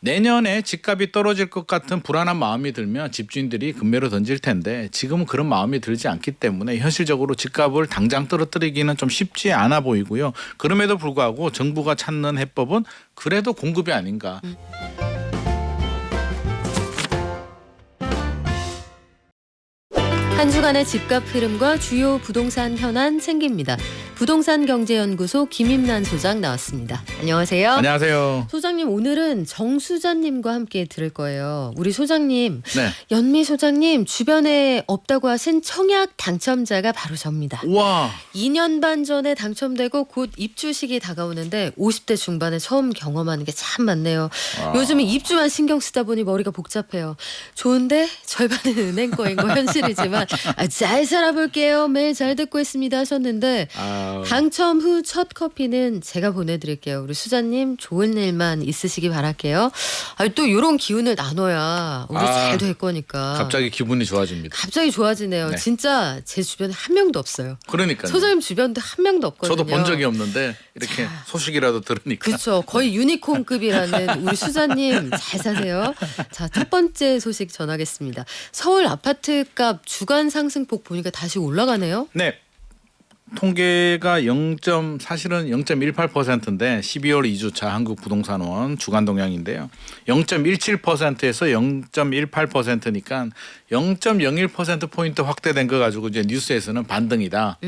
내년에 집값이 떨어질 것 같은 불안한 마음이 들면 집주인들이 급매로 던질 텐데 지금은 그런 마음이 들지 않기 때문에 현실적으로 집값을 당장 떨어뜨리기는 좀 쉽지 않아 보이고요. 그럼에도 불구하고 정부가 찾는 해법은 그래도 공급이 아닌가. 한 주간의 집값 흐름과 주요 부동산 현안 챙깁니다. 부동산경제연구소 김임란 소장 나왔습니다. 안녕하세요. 안녕하세요. 소장님, 오늘은 정수자님과 함께 들을 거예요. 우리 소장님, 네. 연미 소장님 주변에 없다고 하신 청약 당첨자가 바로 접니다. 우와. 2년 반 전에 당첨되고 곧 입주식이 다가오는데 50대 중반에 처음 경험하는 게 참 많네요. 요즘은 입주만 신경 쓰다 보니 머리가 복잡해요. 좋은데 절반은 은행 거인 거 현실이지만 잘 살아볼게요. 매일 잘 듣고 있습니다 하셨는데 당첨 후 첫 커피는 제가 보내드릴게요. 우리 수자님 좋은 일만 있으시기 바랄게요. 또 이런 기운을 나눠야 우리 잘 될 거니까. 갑자기 기분이 좋아집니다. 갑자기 좋아지네요. 네. 진짜 제 주변에 한 명도 없어요. 그러니까요. 소장님 주변도 한 명도 없거든요. 저도 본 적이 없는데 이렇게 소식이라도 들으니까. 그렇죠. 거의 유니콘급이라는 우리 수자님 잘 사세요. 자, 첫 번째 소식 전하겠습니다. 서울 아파트값 주간 상승폭 보니까 다시 올라가네요. 네. 통계가 사실은 0.18%인데 12월 2주차 한국부동산원 주간 동향인데요. 0.17%에서 0.18%니까 0.01%포인트 확대된 거 가지고 이제 뉴스에서는 반등이다.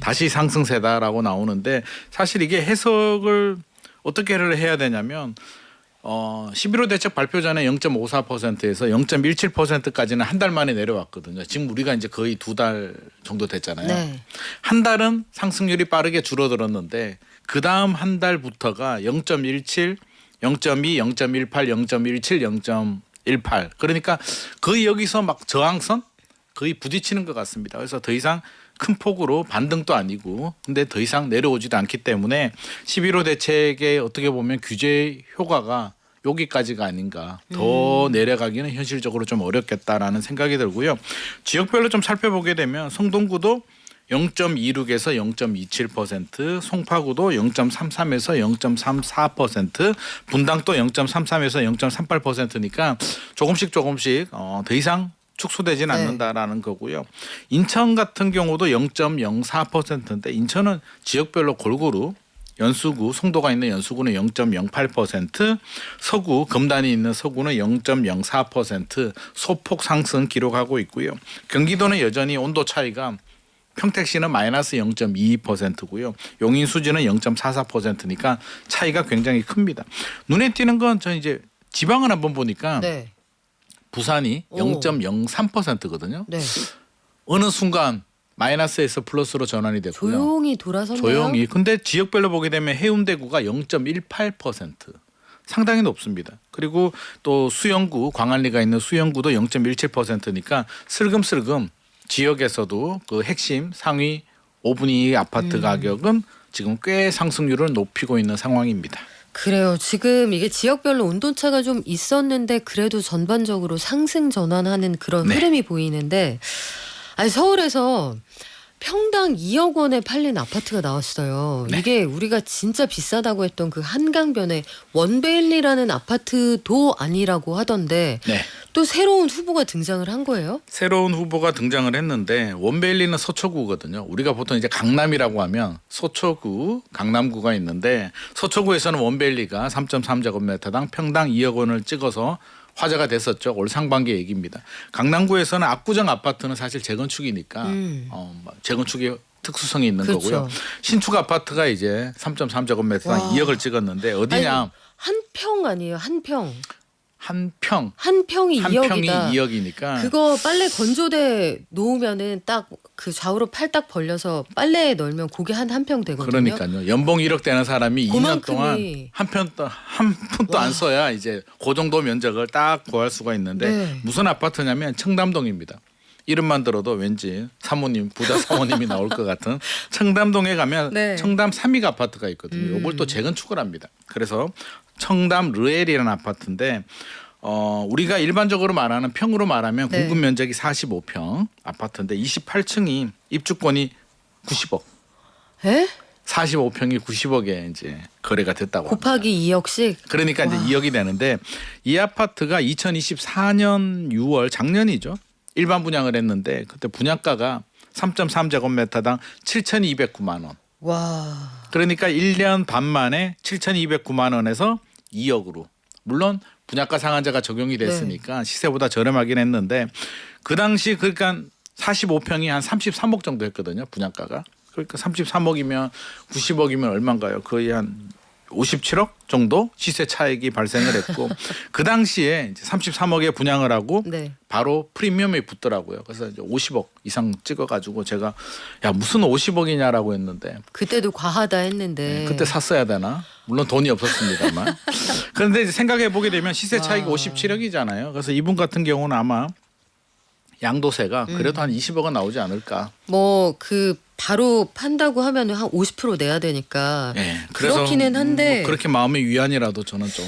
다시 상승세다라고 나오는데 사실 이게 해석을 어떻게를 해야 되냐면 11호 대책 발표 전에 0.54%에서 0.17%까지는 한 달 만에 내려왔거든요. 지금 우리가 이제 거의 2달 정도 됐잖아요. 네. 한 달은 상승률이 빠르게 줄어들었는데 그 다음 한 달부터가 0.17, 0.2, 0.18, 0.17, 0.18 그러니까 거의 여기서 막 저항선 거의 부딪히는 것 같습니다. 그래서 더 이상 큰 폭으로 반등도 아니고 근데 더 이상 내려오지도 않기 때문에 11호 대책의 어떻게 보면 규제 효과가 여기까지가 아닌가. 더 내려가기는 현실적으로 좀 어렵겠다라는 생각이 들고요. 지역별로 좀 살펴보게 되면 성동구도 0.26에서 0.27%, 송파구도 0.33에서 0.34%, 분당도 0.33에서 0.38%니까 조금씩 더 이상 축소되지는 않는다라는 거고요. 인천 같은 경우도 0.04%인데 인천은 지역별로 골고루 연수구, 송도가 있는 연수구는 0.08%, 서구, 금단이 있는 서구는 0.04% 소폭 상승 기록하고 있고요. 경기도는 여전히 온도 차이가 평택시는 마이너스 0.22%고요. 용인 수지는 0.44%니까 차이가 굉장히 큽니다. 눈에 띄는 건 저 이제 지방을 한번 보니까 부산이 0.03%거든요. 네. 어느 순간 마이너스에서 플러스로 전환이 됐고요. 조용히 돌아섰네요. 조용히. 근데 지역별로 보게 되면 해운대구가 0.18%. 상당히 높습니다. 그리고 또 수영구, 광안리가 있는 수영구도 0.17%니까 슬금슬금 지역에서도 그 핵심 상위 5분위 아파트 가격은 지금 꽤 상승률을 높이고 있는 상황입니다. 그래요. 지금 이게 지역별로 온도차가 좀 있었는데 그래도 전반적으로 상승 전환하는 그런 흐름이 보이는데 서울에서 평당 2억 원에 팔린 아파트가 나왔어요. 이게 우리가 진짜 비싸다고 했던 그 한강변의 원베일리라는 아파트도 아니라고 하던데 또 새로운 후보가 등장을 한 거예요? 새로운 후보가 등장을 했는데 원베일리는 서초구거든요. 우리가 보통 이제 강남이라고 하면 서초구, 강남구가 있는데 서초구에서는 원베일리가 3.3제곱미터당 평당 2억 원을 찍어서 화제가 됐었죠. 올 상반기 얘기입니다. 강남구에서는 압구정 아파트는 사실 재건축이니까 재건축의 특수성이 있는 거고요. 신축 아파트가 이제 3.3제곱미터당 2억을 찍었는데 어디냐? 한 평 아니에요? 한 평. 한 평이 2억이니까 그거 빨래 건조대 놓으면은 딱 그 좌우로 팔 딱 벌려서 빨래에 넣으면 그게 한 평 되거든요. 그러니까요. 연봉 1억 되는 사람이 2년 동안 한 푼도 안 써야 이제 그 정도 면적을 딱 구할 수가 있는데 무슨 아파트냐면 청담동입니다. 이름만 들어도 왠지 부자 사모님이 나올 것 같은 청담동에 가면 청담 3익 아파트가 있거든요. 이걸 또 재건축을 합니다. 그래서 청담 르엘이라는 아파트인데 우리가 일반적으로 말하는 평으로 말하면 공급 면적이 45평 아파트인데 28층이 입주권이 90억. 에? 45평이 90억에 이제 거래가 됐다고 합니다. 곱하기 2억씩. 그러니까 이제 2억이 되는데 이 아파트가 2024년 6월 작년이죠. 일반 분양을 했는데 그때 분양가가 3.3제곱미터당 7,209만 원. 와. 그러니까 1년 반 만에 7,209만 원에서 2억으로. 물론 분양가 상한제가 적용이 됐으니까 시세보다 저렴하긴 했는데 그 당시 그러니까 45평이 한 33억 정도 했거든요. 분양가가. 그러니까 33억이면 90억이면 얼마인가요? 거의 한 57억 정도 시세 차익이 발생을 했고 그 당시에 이제 33억에 분양을 하고 네. 바로 프리미엄이 붙더라고요. 그래서 이제 50억 이상 찍어가지고 제가 야 무슨 50억이냐라고 했는데 그때도 과하다 했는데. 그때 샀어야 되나? 물론 돈이 없었습니다만. 그런데 이제 생각해 보게 되면 시세 차익이 57억이잖아요. 그래서 이분 같은 경우는 아마 양도세가 그래도 한 20억은 나오지 않을까. 뭐 그 바로 판다고 하면 한 50% 내야 되니까. 네, 그래서 그렇기는 한데. 뭐 그렇게 마음의 위안이라도 저는 좀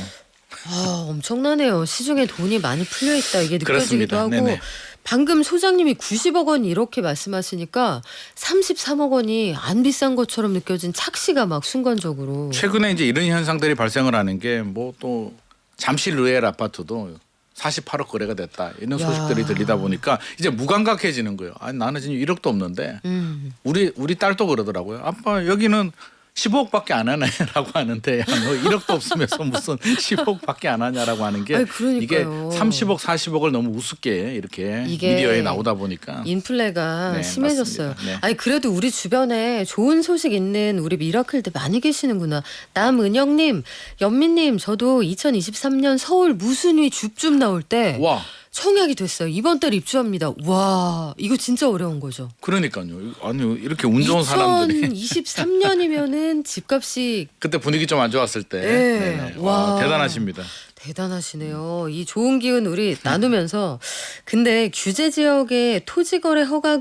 아, 엄청나네요. 시중에 돈이 많이 풀려 있다 이게 느껴지기도 그렇습니다. 하고. 네네. 방금 소장님이 90억 원 이렇게 말씀하시니까 33억 원이 안 비싼 것처럼 느껴진 착시가 막 순간적으로. 최근에 이제 이런 현상들이 발생을 하는 게 뭐 또 잠실 르엘 아파트도 48억 거래가 됐다 이런 소식들이 들리다 보니까 이제 무감각해지는 거예요. 아니 나는 지금 1억도 없는데 우리 딸도 그러더라고요. 아빠 여기는 15억밖에 안 하네라고 하는데 야, 너 1억도 없으면서 무슨 15억밖에 안 하냐라고 하는 게 아니, 이게 그러니까요. 30억 40억을 너무 우습게 이렇게 이게 미디어에 나오다 보니까 인플레가 네, 심해졌어요. 맞습니다. 네. 아니 그래도 우리 주변에 좋은 소식 있는 우리 미라클들 많이 계시는구나. 남은영님, 연민님, 저도 2023년 서울 무순위 줍줍 나올 때 와 청약이 됐어요. 이번 달 입주합니다. 와 이거 진짜 어려운 거죠. 그러니까요. 아니 이렇게 운 좋은 사람들이 2023년이면은 집값이 그때 분위기 좀 안 좋았을 때 네. 네네. 와. 대단하십니다. 대단하시네요. 이 좋은 기운 우리 나누면서 근데 규제 지역의 토지거래 허가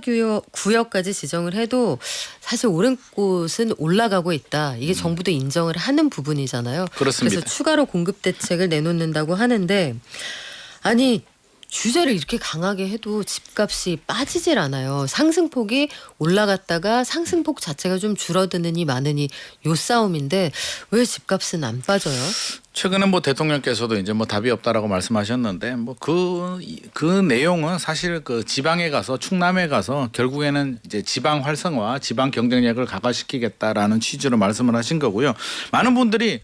구역까지 지정을 해도 사실 옳은 곳은 올라가고 있다. 이게 정부도 인정을 하는 부분이잖아요. 그렇습니다. 그래서 추가로 공급 대책을 내놓는다고 하는데 아니 규제를 이렇게 강하게 해도 집값이 빠지질 않아요. 상승폭이 올라갔다가 상승폭 자체가 좀 줄어드느니 마느니 요 싸움인데 왜 집값은 안 빠져요? 최근에 뭐 대통령께서도 이제 뭐 답이 없다라고 말씀하셨는데 뭐 그 내용은 사실 그 지방에 가서 충남에 가서 결국에는 이제 지방 활성화, 지방 경쟁력을 강화시키겠다라는 취지로 말씀을 하신 거고요. 많은 분들이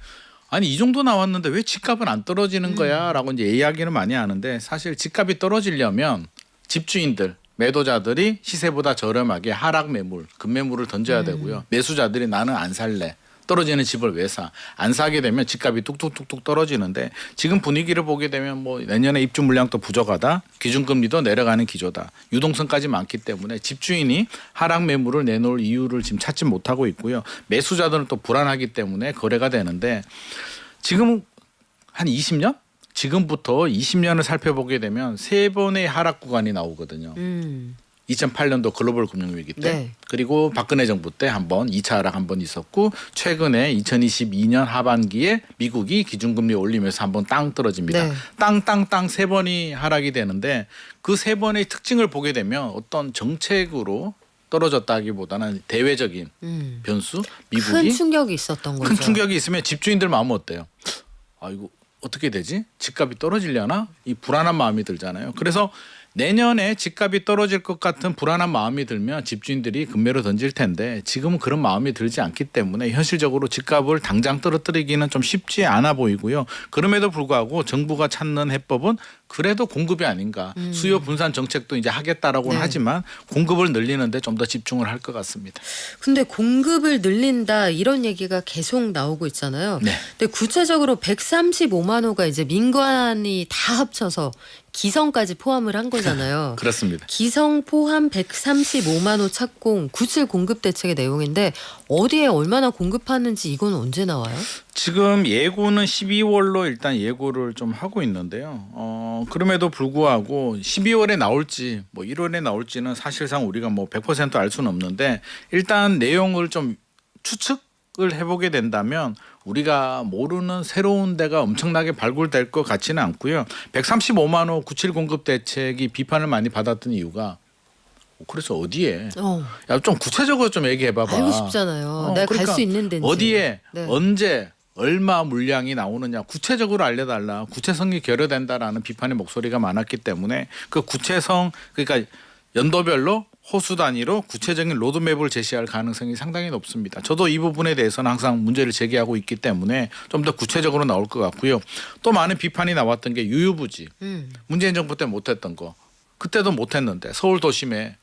아니 이 정도 나왔는데 왜 집값은 안 떨어지는 거야라고 이제 이야기는 많이 하는데 사실 집값이 떨어지려면 집주인들 매도자들이 시세보다 저렴하게 하락 매물, 급매물을 던져야 되고요. 매수자들이 나는 안 살래. 떨어지는 집을 왜 사? 안 사게 되면 집값이 뚝뚝뚝뚝 떨어지는데 지금 분위기를 보게 되면 뭐 내년에 입주 물량도 부족하다. 기준금리도 내려가는 기조다. 유동성까지 많기 때문에 집주인이 하락 매물을 내놓을 이유를 지금 찾지 못하고 있고요. 매수자들은 또 불안하기 때문에 거래가 되는데 지금 한 20년? 지금부터 20년을 살펴보게 되면 세 번의 하락 구간이 나오거든요. 2008년도 글로벌 금융위기 때 네. 그리고 박근혜 정부 때 한 번 2차 하락 한 번 있었고 최근에 2022년 하반기에 미국이 기준금리 올리면서 한 번 땅 떨어집니다. 네. 땅 세 번이 하락이 되는데 그 세 번의 특징을 보게 되면 어떤 정책으로 떨어졌다기보다는 대외적인 변수 미국이 큰 충격이 있었던 거죠. 큰 충격이 있으면 집주인들 마음은 어때요? 아 이거 어떻게 되지? 집값이 떨어지려나? 이 불안한 마음이 들잖아요. 그래서 내년에 집값이 떨어질 것 같은 불안한 마음이 들면 집주인들이 금매로 던질 텐데 지금은 그런 마음이 들지 않기 때문에 현실적으로 집값을 당장 떨어뜨리기는 좀 쉽지 않아 보이고요. 그럼에도 불구하고 정부가 찾는 해법은 그래도 공급이 아닌가. 수요 분산 정책도 이제 하겠다라고는 네. 하지만 공급을 늘리는데 좀 더 집중을 할 것 같습니다. 근데 공급을 늘린다 이런 얘기가 계속 나오고 있잖아요. 네. 근데 구체적으로 135만 호가 이제 민관이 다 합쳐서 기성까지 포함을 한 거잖아요. 그렇습니다. 기성 포함 135만 호 착공 97 공급 대책의 내용인데 어디에 얼마나 공급하는지 이건 언제 나와요? 지금 예고는 12월로 일단 예고를 좀 하고 있는데요. 그럼에도 불구하고 12월에 나올지 뭐 1월에 나올지는 사실상 우리가 뭐 100% 알 수는 없는데 일단 내용을 좀 추측을 해보게 된다면 우리가 모르는 새로운 데가 엄청나게 발굴될 것 같지는 않고요. 135만 호 97 공급 대책이 비판을 많이 받았던 이유가 그래서 어디에? 어. 야, 좀 구체적으로 좀 얘기해봐봐. 알고 싶잖아요. 내가 갈 수 있는 데인지. 어디에 네. 언제 얼마 물량이 나오느냐 구체적으로 알려달라. 구체성이 결여된다라는 비판의 목소리가 많았기 때문에 그 구체성 그러니까 연도별로 호수 단위로 구체적인 로드맵을 제시할 가능성이 상당히 높습니다. 저도 이 부분에 대해서는 항상 문제를 제기하고 있기 때문에 좀 더 구체적으로 나올 것 같고요. 또 많은 비판이 나왔던 게 유유부지. 문재인 정부 때 못했던 거. 그때도 못했는데 서울 도심에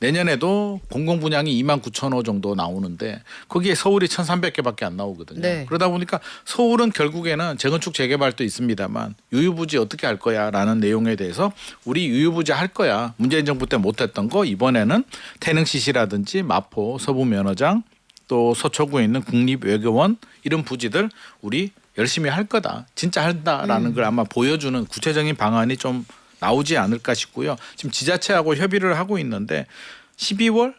내년에도 공공분양이 29,000호 정도 나오는데 거기에 서울이 1,300개밖에 안 나오거든요. 네. 그러다 보니까 서울은 결국에는 재건축 재개발도 있습니다만 유유부지 어떻게 할 거야라는 내용에 대해서 우리 유유부지 할 거야. 문재인 정부 때 못했던 거 이번에는 태릉시시라든지 마포 서부면허장 또 서초구에 있는 국립외교원 이런 부지들 우리 열심히 할 거다. 진짜 한다라는 걸 아마 보여주는 구체적인 방안이 좀 나오지 않을까 싶고요. 지금 지자체하고 협의를 하고 있는데 12월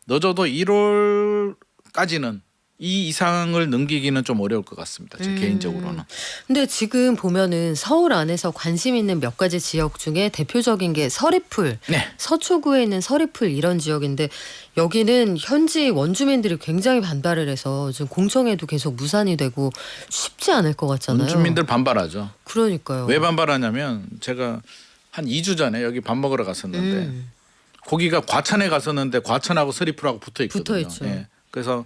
늦어도 1월까지는 이 이상을 넘기기는 좀 어려울 것 같습니다. 제 개인적으로는. 근데 지금 보면은 서울 안에서 관심 있는 몇 가지 지역 중에 대표적인 게 서리풀, 네. 서초구에 있는 서리풀 이런 지역인데 여기는 현지 원주민들이 굉장히 반발을 해서 지금 공청회도 계속 무산이 되고 쉽지 않을 것 같잖아요. 원주민들 반발하죠. 그러니까요. 왜 반발하냐면 제가 한 2주 전에 여기 밥 먹으러 갔었는데 거기가 과천에 갔었는데 과천하고 서리풀하고 붙어 있거든요. 붙어 있죠. 예. 그래서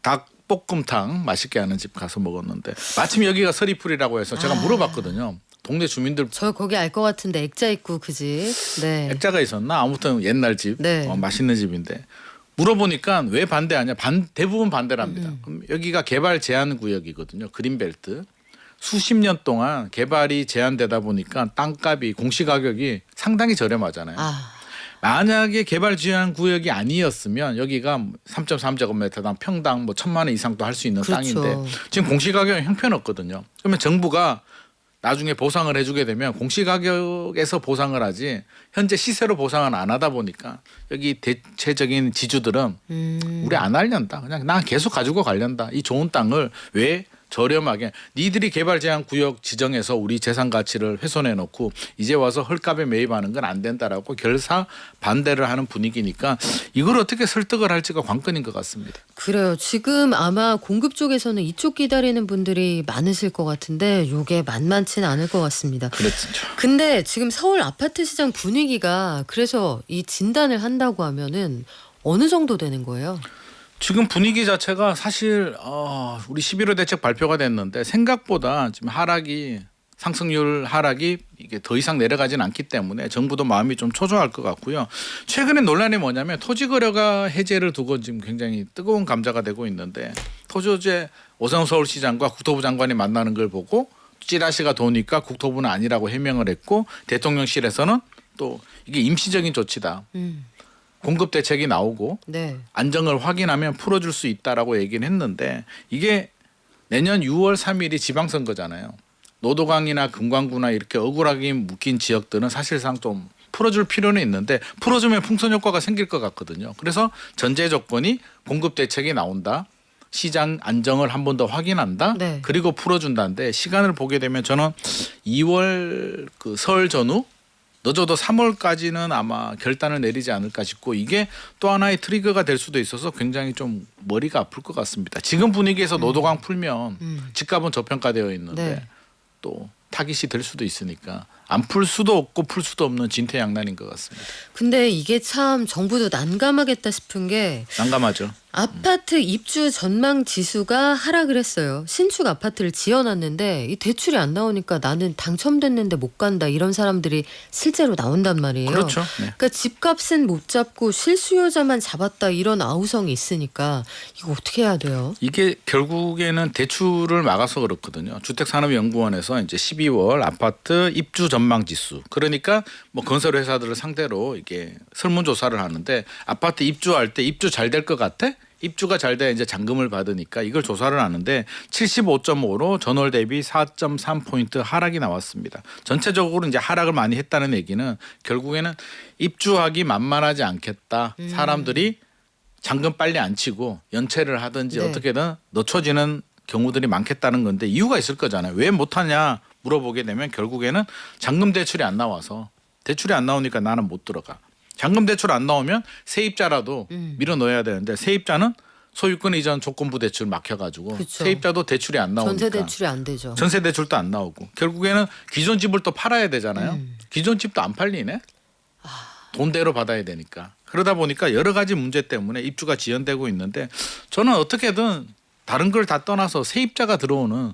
닭볶음탕 맛있게 하는 집 가서 먹었는데 마침 여기가 서리풀이라고 해서 제가 물어봤거든요. 동네 주민들 저 거기 알 것 같은데 액자 있고 그지? 네. 액자가 있었나? 아무튼 옛날 집 네. 맛있는 집인데 물어보니까 왜 반대하냐? 대부분 반대랍니다. 그럼 여기가 개발 제한 구역이거든요. 그린벨트. 수십 년 동안 개발이 제한되다 보니까 땅값이 공시가격이 상당히 저렴하잖아요. 만약에 개발 제한 구역이 아니었으면 여기가 3.3제곱미터당 평당 뭐 1,000만 원 이상도 할 수 있는 그렇죠. 땅인데 지금 공시가격이 형편없거든요. 그러면 정부가 나중에 보상을 해주게 되면 공시가격에서 보상을 하지 현재 시세로 보상은 안 하다 보니까 여기 대체적인 지주들은 우리 안 하련다. 그냥 난 계속 가지고 가련다. 이 좋은 땅을 왜 저렴하게 니들이 개발 제한 구역 지정해서 우리 재산 가치를 훼손해 놓고 이제 와서 헐값에 매입하는 건 안 된다라고 결사 반대를 하는 분위기니까 이걸 어떻게 설득을 할지가 관건인 것 같습니다. 그래요. 지금 아마 공급 쪽에서는 이쪽 기다리는 분들이 많으실 것 같은데 이게 만만치는 않을 것 같습니다. 그렇죠. 근데 지금 서울 아파트 시장 분위기가 그래서 이 진단을 한다고 하면은 어느 정도 되는 거예요? 지금 분위기 자체가 사실 우리 11월 대책 발표가 됐는데 생각보다 지금 상승률 하락이 이게 더 이상 내려가진 않기 때문에 정부도 마음이 좀 초조할 것 같고요. 최근에 논란이 뭐냐면 토지거래가 해제를 두고 지금 굉장히 뜨거운 감자가 되고 있는데 토지제 오세훈 서울시장과 국토부 장관이 만나는 걸 보고 찌라시가 도니까 국토부는 아니라고 해명을 했고 대통령실에서는 또 이게 임시적인 조치다. 공급 대책이 나오고 네. 안정을 확인하면 풀어줄 수 있다라고 얘기는 했는데 이게 내년 6월 3일이 지방선거잖아요. 노도강이나 금강구나 이렇게 억울하게 묶인 지역들은 사실상 좀 풀어줄 필요는 있는데 풀어주면 풍선 효과가 생길 것 같거든요. 그래서 전제 조건이 공급 대책이 나온다. 시장 안정을 한 번 더 확인한다. 네. 그리고 풀어준다는데 시간을 보게 되면 저는 2월 그 설 전후 늦어도 3월까지는 아마 결단을 내리지 않을까 싶고 이게 또 하나의 트리거가 될 수도 있어서 굉장히 좀 머리가 아플 것 같습니다. 지금 분위기에서 노도강 풀면 집값은 저평가되어 있는데 네. 또 타깃이 될 수도 있으니까 안 풀 수도 없고 풀 수도 없는 진퇴양난인 것 같습니다. 근데 이게 참 정부도 난감하겠다 싶은 게 난감하죠. 아파트 입주 전망 지수가 하락을 했어요. 신축 아파트를 지어놨는데 이 대출이 안 나오니까 나는 당첨됐는데 못 간다 이런 사람들이 실제로 나온단 말이에요. 그렇죠. 네. 그러니까 집값은 못 잡고 실수요자만 잡았다 이런 아우성이 있으니까 이거 어떻게 해야 돼요? 이게 결국에는 대출을 막아서 그렇거든요. 주택산업연구원에서 이제 12월 아파트 입주 전망 지수. 그러니까 뭐 건설 회사들을 상대로 이게 설문조사를 하는데 아파트 입주할 때 입주 잘 될 것 같아? 입주가 잘 돼야 이제 잔금을 받으니까 이걸 조사를 하는데 75.5로 전월 대비 4.3포인트 하락이 나왔습니다. 전체적으로 이제 하락을 많이 했다는 얘기는 결국에는 입주하기 만만하지 않겠다. 사람들이 잔금 빨리 안 치고 연체를 하든지 네. 어떻게든 늦춰지는 경우들이 많겠다는 건데 이유가 있을 거잖아요. 왜 못하냐 물어보게 되면 결국에는 잔금 대출이 안 나와서 대출이 안 나오니까 나는 못 들어가. 잔금 대출 안 나오면 세입자라도 밀어넣어야 되는데 세입자는 소유권 이전 조건부 대출 막혀가지고 그쵸. 세입자도 대출이 안 나오니까 전세 대출이 안 되죠. 전세 대출도 안 나오고 결국에는 기존 집을 또 팔아야 되잖아요. 기존 집도 안 팔리네. 돈대로 받아야 되니까. 그러다 보니까 여러 가지 문제 때문에 입주가 지연되고 있는데 저는 어떻게든 다른 걸 다 떠나서 세입자가 들어오는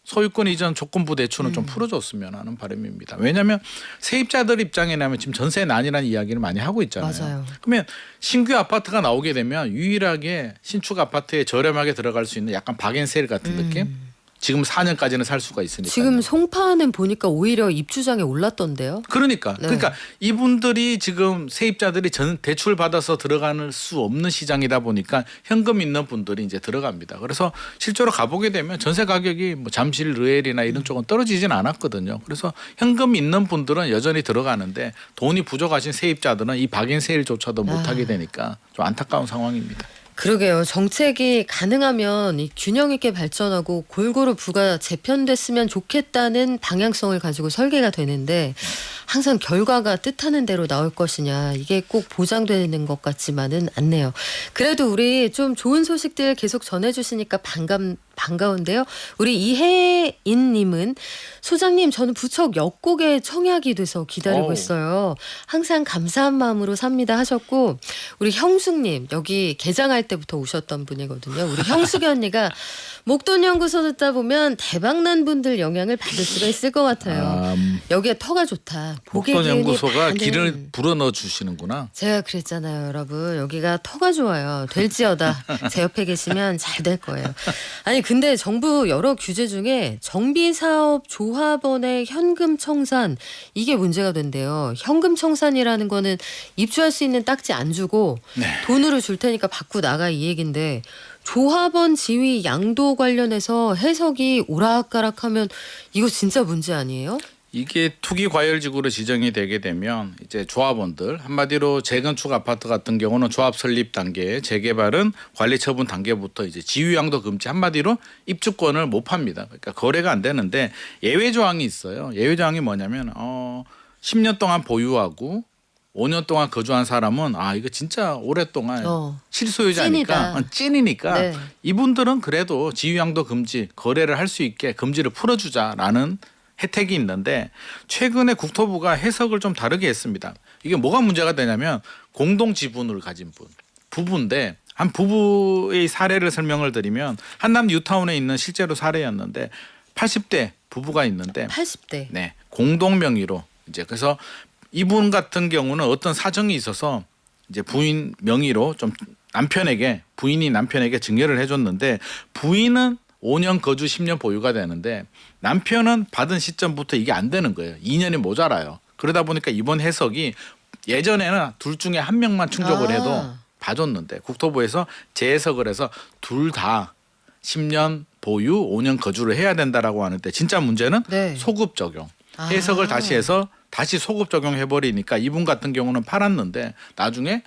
소유권 이전 조건부 대출은 좀 풀어줬으면 하는 바람입니다. 왜냐하면 세입자들 입장에는 지금 전세난이라는 이야기를 많이 하고 있잖아요. 맞아요. 그러면 신규 아파트가 나오게 되면 유일하게 신축 아파트에 저렴하게 들어갈 수 있는 약간 박앤세일 같은 느낌? 지금 4년까지는 살 수가 있으니까. 지금 송파는 보니까 오히려 입주장에 올랐던데요. 그러니까 네. 그러니까 이분들이 지금 세입자들이 전 대출 받아서 들어갈 수 없는 시장이다 보니까 현금 있는 분들이 이제 들어갑니다. 그래서 실제로 가보게 되면 전세 가격이 뭐 잠실, 르엘이나 이런 쪽은 떨어지진 않았거든요. 그래서 현금 있는 분들은 여전히 들어가는데 돈이 부족하신 세입자들은 이 박앤세일조차도 못하게 되니까 좀 안타까운 상황입니다. 그러게요. 정책이 가능하면 이 균형 있게 발전하고 골고루 부가 재편됐으면 좋겠다는 방향성을 가지고 설계가 되는데 항상 결과가 뜻하는 대로 나올 것이냐 이게 꼭 보장되는 것 같지만은 않네요. 그래도 우리 좀 좋은 소식들 계속 전해주시니까 반가운데요. 우리 이혜인님은 소장님 저는 부쩍 역곡의 청약이 돼서 기다리고 오. 있어요. 항상 감사한 마음으로 삽니다 하셨고 우리 형숙님 여기 개장할 때부터 오셨던 분이거든요. 우리 형숙이 언니가 목돈연구소 듣다 보면 대박난 분들 영향을 받을 수가 있을 것 같아요. 여기에 터가 좋다. 복의 기운이 목돈연구소가 많은. 길을 불어넣어 주시는구나. 제가 그랬잖아요, 여러분. 여기가 터가 좋아요. 될지어다. 제 옆에 계시면 잘 될 거예요. 아니 근데 정부 여러 규제 중에 정비사업 조합원의 현금 청산 이게 문제가 된대요. 현금 청산이라는 거는 입주할 수 있는 딱지 안 주고 돈으로 줄 테니까 받고 나가 이 얘긴데 조합원 지위 양도 관련해서 해석이 오락가락하면 이거 진짜 문제 아니에요? 이게 투기 과열지구로 지정이 되게 되면 이제 조합원들 한마디로 재건축 아파트 같은 경우는 조합 설립 단계, 재개발은 관리 처분 단계부터 이제 지위양도 금지 한마디로 입주권을 못 팝니다. 그러니까 거래가 안 되는데 예외 조항이 있어요. 예외 조항이 뭐냐면 10년 동안 보유하고 5년 동안 거주한 사람은 이거 진짜 오랫동안 실소유자니까 찐이니까 네. 이분들은 그래도 지위양도 금지 거래를 할 수 있게 금지를 풀어주자라는 혜택이 있는데 최근에 국토부가 해석을 좀 다르게 했습니다. 이게 뭐가 문제가 되냐면 공동 지분을 가진 부부인데 한 부부의 사례를 설명을 드리면 한남 뉴타운에 있는 실제로 사례였는데 80대 부부가 있는데 80대. 네, 공동 명의로 이제 그래서 이분 같은 경우는 어떤 사정이 있어서 이제 부인 명의로 좀 부인이 남편에게 증여를 해줬는데 부인은 5년 거주 10년 보유가 되는데 남편은 받은 시점부터 이게 안 되는 거예요. 2년이 모자라요. 그러다 보니까 이번 해석이 예전에는 둘 중에 한 명만 충족을 해도 봐줬는데 국토부에서 재해석을 해서 둘 다 10년 보유 5년 거주를 해야 된다라고 하는데 진짜 문제는 네. 소급 적용. 해석을 다시 해서 다시 소급 적용해버리니까 이분 같은 경우는 팔았는데 나중에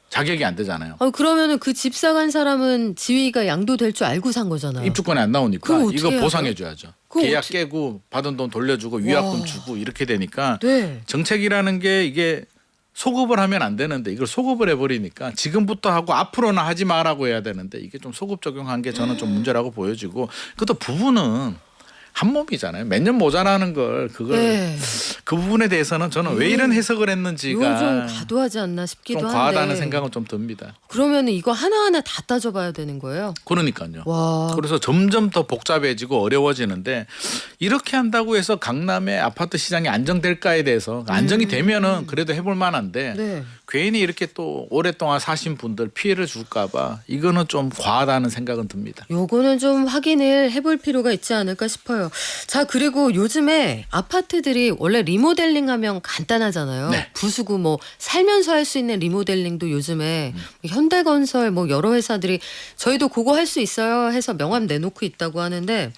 자격이 안 되잖아요. 그러면은 그 집 사간 사람은 지위가 양도될 줄 알고 산 거잖아요. 입주권이 안 나오니까 그럼 어떻게 이거 해야 보상해줘야죠. 그거 계약 어떻게- 깨고 받은 돈 돌려주고 위약금 와. 주고 이렇게 되니까 네. 정책이라는 게 이게 소급을 하면 안 되는데 이걸 소급을 해버리니까 지금부터 하고 앞으로는 하지 마라고 해야 되는데 이게 좀 소급 적용한 게 저는 좀 문제라고 보여지고 그것도 부부는 한 몸이잖아요. 몇 년 모자라는 걸 그걸 네. 그 부분에 대해서는 저는 왜 이런 해석을 했는지가 이거 좀 과도하지 않나 싶기도 좀 한데. 과하다는 생각은 좀 듭니다. 그러면은 이거 하나하나 다 따져봐야 되는 거예요? 그러니까요. 와. 그래서 점점 더 복잡해지고 어려워지는데 이렇게 한다고 해서 강남의 아파트 시장이 안정될까에 대해서 안정이 되면은 그래도 해볼 만한데 네. 괜히 이렇게 또 오랫동안 사신 분들 피해를 줄까봐 이거는 좀 과하다는 생각은 듭니다. 요거는 좀 확인을 해볼 필요가 있지 않을까 싶어요. 자, 그리고 요즘에 아파트들이 원래 리모델링하면 간단하잖아요. 네. 부수고 뭐 살면서 할 수 있는 리모델링도 요즘에 현대건설 뭐 여러 회사들이 저희도 그거 할 수 있어요 해서 명함 내놓고 있다고 하는데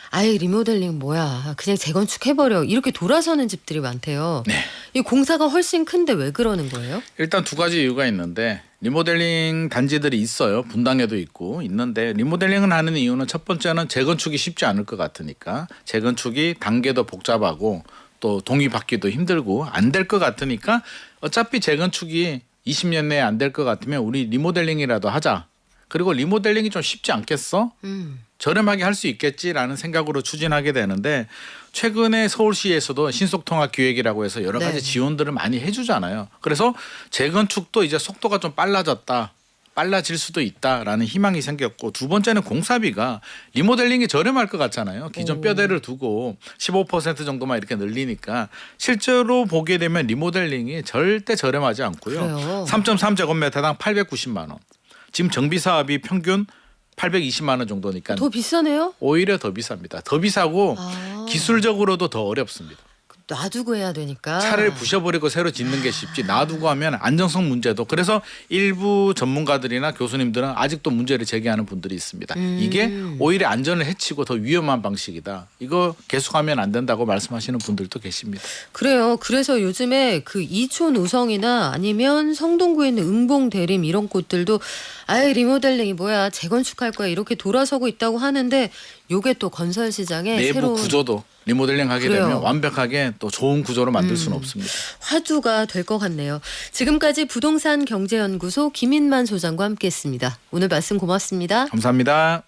아예 리모델링 뭐야 그냥 재건축해버려 이렇게 돌아서는 집들이 많대요. 네. 이 공사가 훨씬 큰데 왜 그러는 거예요? 일단 두 가지 이유가 있는데 리모델링 단지들이 있어요. 분당에도 있고 있는데 리모델링을 하는 이유는 첫 번째는 재건축이 쉽지 않을 것 같으니까 재건축이 단계도 복잡하고 또 동의 받기도 힘들고 안 될 것 같으니까 어차피 재건축이 20년 내에 안 될 것 같으면 우리 리모델링이라도 하자. 그리고 리모델링이 좀 쉽지 않겠어? 저렴하게 할 수 있겠지라는 생각으로 추진하게 되는데 최근에 서울시에서도 신속통합기획이라고 해서 여러 가지 네. 지원들을 많이 해주잖아요. 그래서 재건축도 이제 속도가 좀 빨라질 수도 있다라는 희망이 생겼고 두 번째는 공사비가 리모델링이 저렴할 것 같잖아요. 기존 뼈대를 두고 15% 정도만 이렇게 늘리니까 실제로 보게 되면 리모델링이 절대 저렴하지 않고요. 그래요. 3.3제곱미터당 890만 원. 지금 정비 사업이 평균 820만 원 정도니까 더 비싸네요. 오히려 더 비쌉니다. 더 비싸고 기술적으로도 더 어렵습니다. 놔두고 해야 되니까. 차를 부셔버리고 새로 짓는 게 쉽지 놔두고 하면 안정성 문제도 그래서 일부 전문가들이나 교수님들은 아직도 문제를 제기하는 분들이 있습니다. 이게 오히려 안전을 해치고 더 위험한 방식이다. 이거 계속하면 안 된다고 말씀하시는 분들도 계십니다. 그래요. 그래서 요즘에 그 이촌 우성이나 아니면 성동구에 있는 응봉 대림 이런 곳들도 아예 리모델링이 뭐야 재건축할 거야 이렇게 돌아서고 있다고 하는데 요게 또 건설 시장에 내부 새로운 구조도 리모델링 하게 그래요. 되면 완벽하게 또 좋은 구조로 만들 수는 없습니다. 화두가 될 것 같네요. 지금까지 부동산 경제연구소 김인만 소장과 함께했습니다. 오늘 말씀 고맙습니다. 감사합니다.